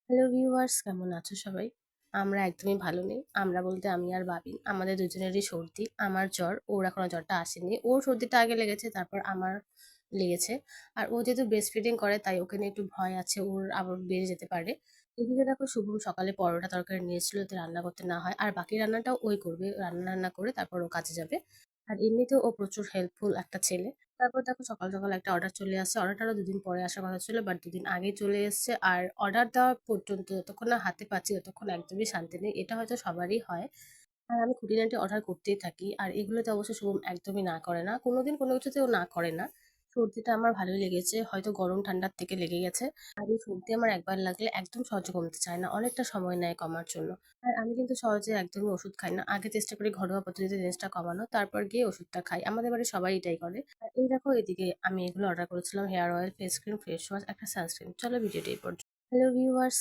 Hello viewers, কেমন আছো সবাই? আমরা একদমই ভালো নেই। আমরা বলতে আমি আর বাবি। আমাদের দুজনেরই সর্দি। আমার জ্বর, ওর এখনো জ্বরটা আসেনি। ওর সর্দিটা আগে লেগেছে, তারপর আমার লেগেছে। আর ও যেহেতু ব্রেস্ট ফিডিং করে তাই ওকে নিয়ে একটু ভয় আছে, ওর আবার বেড়ে যেতে পারে। এদিকে দেখো শুভম সকালে পরোটা তরকারি নিয়েছিল যাতে রান্না করতে না হয়। আর বাকি রান্নাটাও ওই করবে। রান্না করে তারপর ও কাজে যাবে। আর এমনিতেও ও প্রচুর হেল্পফুল একটা ছেলে। তারপর দেখো সকাল সকাল একটা অর্ডার চলে আসছে। অর্ডারটারও দুদিন পরে আসার কথা ছিল, বাট দুদিন আগেই চলে এসছে। আর অর্ডার দেওয়া পর্যন্ত যতক্ষণ না হাতে পাচ্ছি ততক্ষণ একদমই শান্তি নেই। এটা হয়তো সবারই হয়। আর আমি খুঁটিনাটি অর্ডার করতেই থাকি। আর এগুলোতে অবশ্য শুভম একদমই না করে না, কোনোদিন কোনো কিছুতেও না করে না। সর্দিটা আমার ভালোই লেগেছে, হয়তো গরম ঠান্ডার থেকে লেগে গেছে। আর এই সর্দি আমার একবার লাগলে একদম সহজে কমতে চায় না, অনেকটা সময় নেয় কমার জন্য। আর আমি কিন্তু সহজে একদমই ওষুধ খাই না, আগে চেষ্টা করি ঘরোয়া পদ্ধতিতে জিনিসটা কমানো, তারপর গিয়ে ওষুধটা খাই। আমাদের বাড়ির সবাই এটাই করে। আর এই দেখো এদিকে আমি এগুলো অর্ডার করেছিলাম: hair oil, face cream, face wash, একটা সানস্ক্রিন। চলো ভিডিওটি এই পর্যন্ত। Hello viewers.